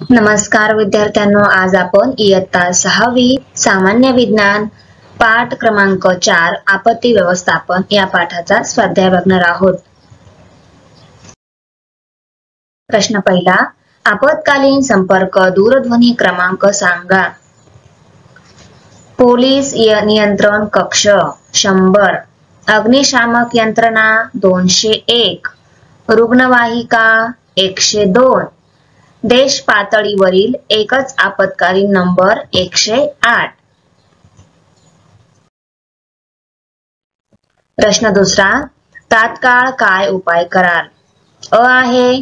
नमस्कार विद्यार्थ्यांनो, आज आपण इयत्ता 6वी सामान्य विज्ञान पाठ क्रमांक 4 आपत्ती व्यवस्थापन या पाठाचा स्वाध्याय बघणार आहोत। प्रश्न पहिला, आपत्कालीन संपर्क दूरध्वनी क्रमांक सांगा। पोलीस नियंत्रण कक्ष 100, अग्निशामक यंत्रणा 201, रुग्णवाहिका 102, देश पातळीवरील एकच आपत्कालीन नंबर 108। प्रश्न दुसरा, तात्काळ काय उपाय कराल? अ आहे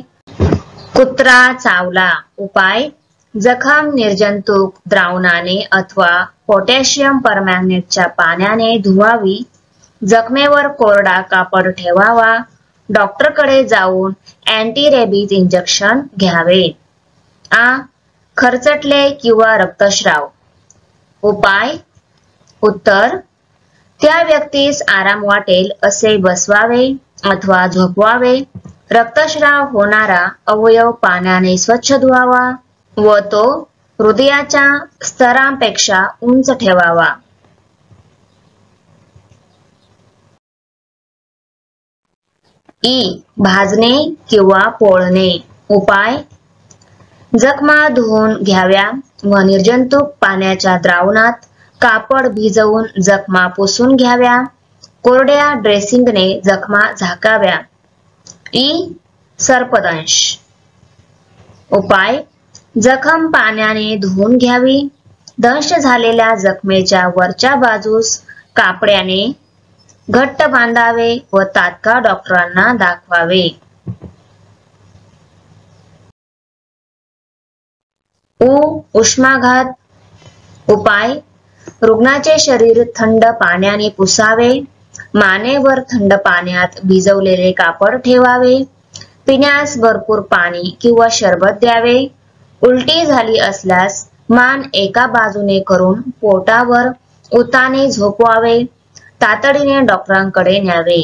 कुत्रा चावला, उपाय जखम निर्जंतुक द्रावणाने अथवा पोटॅशियम परमॅंगनेटच्या पाण्याने धुवावी, जखमेवर कोरडा कापड ठेवावा, डॉक्टरकडे जाऊन अँटी रेबीज इंजेक्शन घ्यावे। आ खरचटले किंवा रक्तस्राव, उपाय उत्तर त्या व्यक्तीस आराम वाटेल असे बसवावे अथवा झोपवावे, रक्तस्राव होणारा अवयव पाण्याने स्वच्छ धुवावा व तो हृदयाच्या स्तरांपेक्षा उंच ठेवावा। ई भाजणे किंवा पोळणे, उपाय जखमा धुवून घ्याव्या व निर्जंतुक पाण्याच्या द्रावणात कापड भिजवून जखमा पुसून घ्याव्या, कोरड्या ड्रेसिंगने जखमा झाकाव्या। ई सर्पदंश, उपाय जखम पाण्याने धुवून घ्यावी, दंश झालेल्या जखमेच्या वरच्या बाजूस कापड्याने घट्ट बांधावे व तात्काळ डॉक्टरांना दाखवावे। उष्माघात, उपाय रुग्णाचे शरीर थंड पाण्याने पुसावे, मानेवर थंड पाण्यात भिजवलेले कापड ठेवावे, पिण्यास भरपूर पाणी किंवा शरबत द्यावे, उलटी झाली असल्यास मान एका बाजूने करून पोटावर उताने झोपवावे, तातडीने डॉक्टरांकडे न्यावे।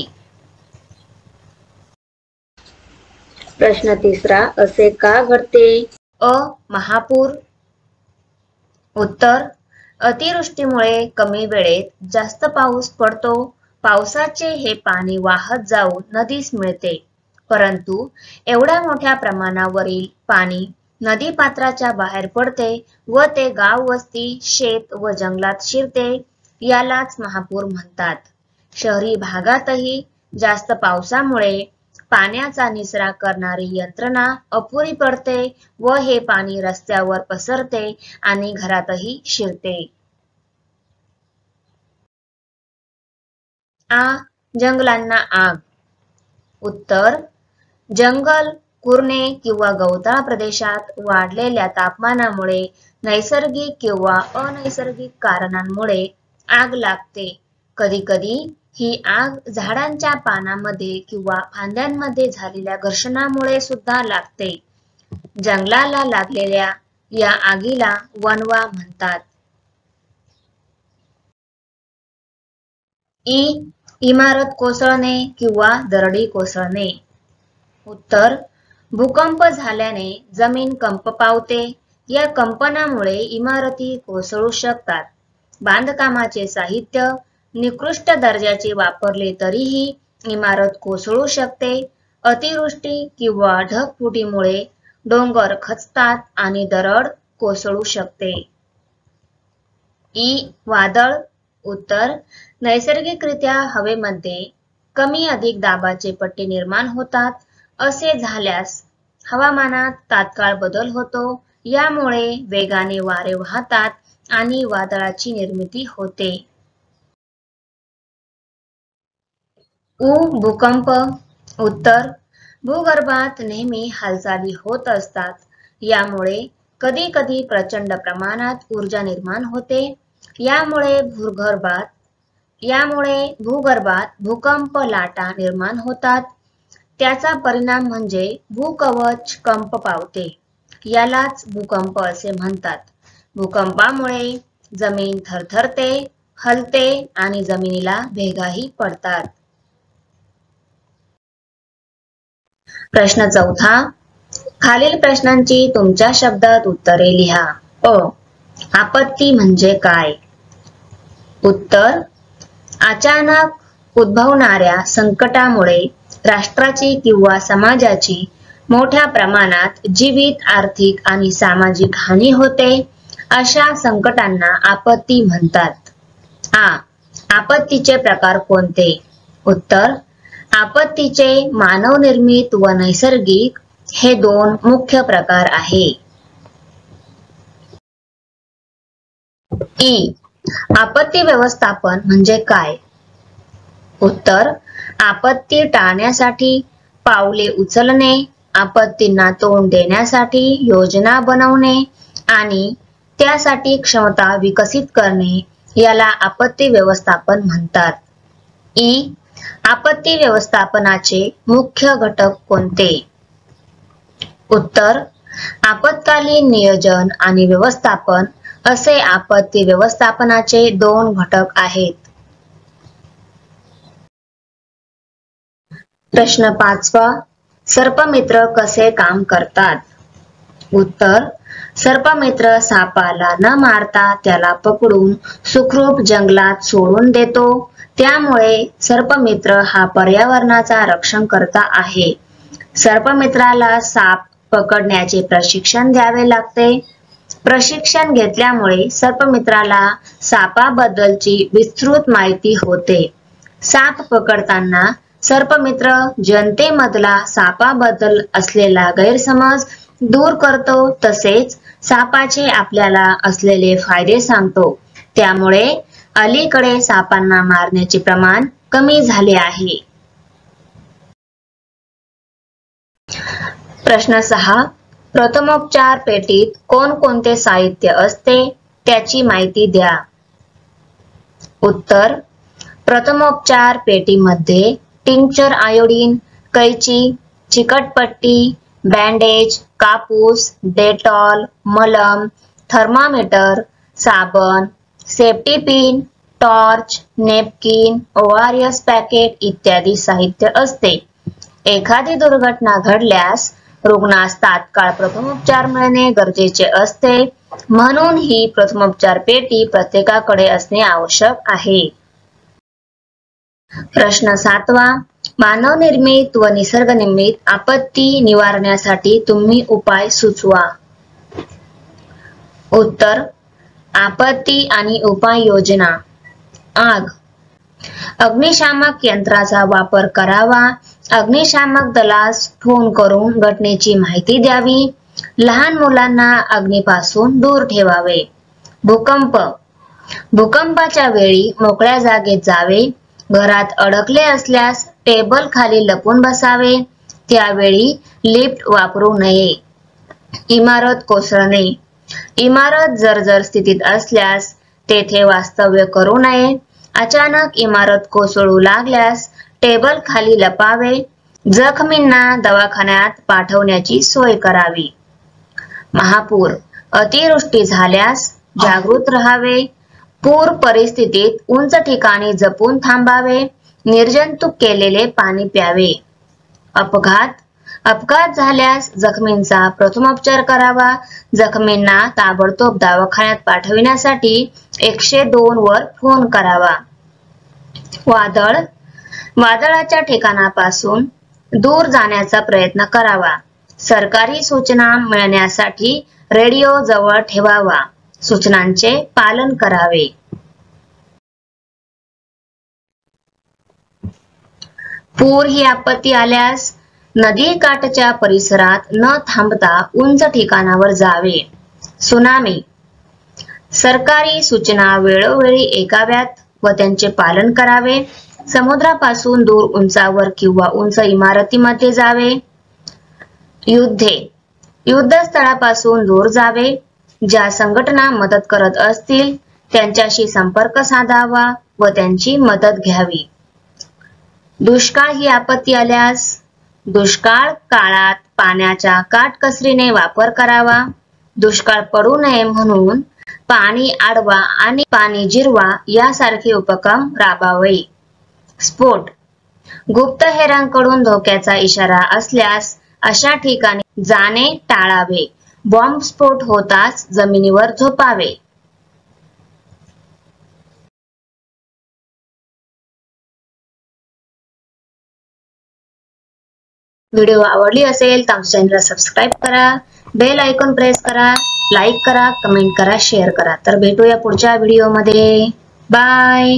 प्रश्न तिसरा, असे का घडते? अ महापूर, उत्तर अतिवृष्टीमुळे कमी वेळेत जास्त पाऊस पडतो, पावसाचे हे पाणी वाहत जाऊन नदीस मिळते, परंतु एवढ्या मोठ्या प्रमाणावरील पाणी नदी पात्राच्या बाहेर पडते व ते गाव वस्ती शेत व जंगलात शिरते, यालाच महापूर म्हणतात। शहरी भागातही जास्त पावसामुळे पाण्याचा निचरा करणारी यंत्रणा अपुरी पडते व हे पाणी रस्त्यावर पसरते आणि घरातही शिरते। आ जंगलांना आग, उत्तर जंगल कुरणे किंवा गवताळ प्रदेशात वाढलेल्या तापमानामुळे नैसर्गिक किंवा अनैसर्गिक कारणांमुळे आग लागते। कधीकधी ही आग झाडांच्या पानांमध्ये किंवा फांद्यांमध्ये झालेल्या घर्षणामुळे सुद्धा लागते। जंगलाला लागलेल्या या आगीला वणवा म्हणतात। इमारत कोसळणे किंवा दरडी कोसळणे, उत्तर भूकंप झाल्याने जमीन कंप पावते, या कंपनामुळे इमारती कोसळू शकतात। बांधकामाचे साहित्य निकृष्ट दर्जाचे वापरले तरीही इमारत कोसळू शकते। अतिवृष्टी किंवा ढगफुटीमुळे डोंगर खचतात आणि दरड कोसळू शकते। वादळ, उत्तर नैसर्गिकरित्या हवेमध्ये कमी अधिक दाबाचे पट्टे निर्माण होतात, असे झाल्यास हवामानात तात्काळ बदल होतो, यामुळे वेगाने वारे वाहतात आणि वादळाची निर्मिती होते। भूकंप, उत्तर भूगर्भात नेहमी हालचाली होत असतात, यामुळे कधी कधी प्रचंड प्रमाणात ऊर्जा निर्माण होते, यामुळे भूगर्भात भूकंप लाटा निर्माण होतात। त्याचा परिणाम म्हणजे भूकवच कंप पावते, यालाच भूकंप असे म्हणतात। भूकंपामुळे जमीन थरथरते, हलते आणि जमिनीला भेगाही पडतात। प्रश्न चौथा, खालील प्रश्नांची तुमच्या शब्दात उत्तरे लिहा. अ. आपत्ती म्हणजे काय? उत्तर. अचानक उद्भवणाऱ्या संकटामुळे राष्ट्राची किंवा समाजाची मोठ्या प्रमाणात जीवित, आर्थिक आणि सामाजिक हानी होते, अशा संकटांना आपत्ती म्हणतात. आ. आपत्तीचे प्रकार कोणते? उत्तर. आपत्तीचे मानवनिर्मित व नैसर्गिक हे दोन मुख्य प्रकार आहे. ई. आपत्ती व्यवस्थापन म्हणजे काय? उत्तर. आपत्ती टाळण्यासाठी पावले उचलणे, आपत्तींना तोंड देण्यासाठी योजना बनवणे आणि त्यासाठी क्षमता विकसित करणे याला आपत्ती व्यवस्थापन म्हणतात. ई. आपत्ती व्यवस्थापनाचे मुख्य घटक कोणते? उत्तर. आपत्कालीन नियोजन आणि व्यवस्थापन असे आपत्ती व्यवस्थापनाचे दोन घटक आहेत. प्रश्न 5वा. सर्पमित्र कसे काम करतात? उत्तर. सर्पमित्र सापाला न मारता त्याला पकडून सुखरूप जंगलात सोडून देतो. त्यामुळे सर्पमित्र हा पर्यावरणाचा रक्षणकर्ता आहे. सर्पमित्राला साप पकडण्याचे प्रशिक्षण द्यावे लागते. प्रशिक्षण घेतल्यामुळे सर्पमित्राला सापाबद्दलची विस्तृत माहिती होते. साप पकडताना सर्पमित्र जनतेमधला सापाबद्दल असलेला गैरसमज दूर करतो, तसेच सापाचे आपल्याला असलेले फायदे सांगतो. त्यामुळे अलीकडे सापांना मारण्याचे प्रमाण कमी झाले आहे. प्रश्न 6. प्रथमोपचार पेटीत कोणकोणते साहित्य असते त्याची माहिती द्या. उत्तर. प्रथमोपचार पेटीमध्ये टिंक्चर आयोडीन, कैची, चिकटपट्टी, बँडेज, कापूस, डेटॉल, मलम, थर्मामीटर, साबण, safety pin, torch, napkin, ORS packet इत्यादी साहित्य असते. एखादी दुर्घटना घडल्यास रुग्णास तात्काळ प्रथमोपचार मिळणे गरजेचे असते, म्हणून ही प्रथमोपचार पेटी प्रत्येकाकडे असणे आवश्यक आहे. प्रश्न 7वा. मानवनिर्मित व निसर्गनिर्मित आपत्ती निवारण्यासाठी तुम्ही उपाय सुचवा. उत्तर. आपत्ती आणि उपाययोजना. आग. अग्निशामक यंत्राचा वापर करावा. अग्निशामक दलास फोन करून घटनेची माहिती द्यावी. लहान मुलांना अग्नीपासून दूर ठेवावे. भूकंप. भूकंपाच्या वेळी मोकळ्या जागेत जावे. घरात अडकले असल्यास टेबल खाली लपून बसावे. त्यावेळी लिफ्ट वापरू नये. इमारत कोसळणे. इमारत जर्जर स्थितीत असल्यास तेथे वास्तव्य करू नये. अचानक इमारत कोसळू लागल्यास टेबल खाली लपावे. जखमींना दवाखान्यात पाठवण्याची सोय करावी. महापूर. अतिवृष्टी झाल्यास जागृत राहावे. पूर परिस्थितीत उंच ठिकाणी जपून थांबावे. निर्जंतुक केलेले पाणी प्यावे. अपघात. अपघात झाल्यास जखमींचा प्रथमोपचार करावा. जखमींना ताबडतोब दवाखान्यात पाठविण्यासाठी 102 वर फोन करावा. वादळ. वादळाच्या ठिकाणापासून दूर जाण्याचा प्रयत्न करावा. सरकारी सूचना मिळण्यासाठी रेडिओ जवळ ठेवावा. सूचनांचे पालन करावे. पूर ही आपत्ती आल्यास नदी काठच्या परिसरात न थांबता उंच ठिकाणावर जावे. सुनामी. सरकारी सूचना वेळोवेळी ऐकाव्यात व त्यांचे पालन करावे. समुद्रापासून दूर उंचावर किंवा उंच इमारतीमध्ये जावे. युद्धे. युद्धस्थळापासून दूर जावे. ज्या संघटना मदत करत असतील त्यांच्याशी संपर्क साधावा व त्यांची मदत घ्यावी. दुष्काळ ही आपत्ती आल्यास दुष्काळ काळात पाण्याचा काटकसरीने वापर करावा. दुष्काळ पडू नये म्हणून पाणी अडवा आणि पाणी जिरवा यासारखे उपक्रम राबवावे. स्फोट. गुप्तहेरांकडून धोक्याचा इशारा असल्यास अशा ठिकाणी जाणे टाळावे. बॉम्बस्फोट होताच जमिनीवर झोपावे. व्हिडिओ आवडली असेल तर चॅनलला सबस्क्राईब करा, बेल आयकॉन प्रेस करा, लाईक करा, कमेंट करा, शेअर करा. तर भेटूया पुढच्या व्हिडिओमध्ये. बाय.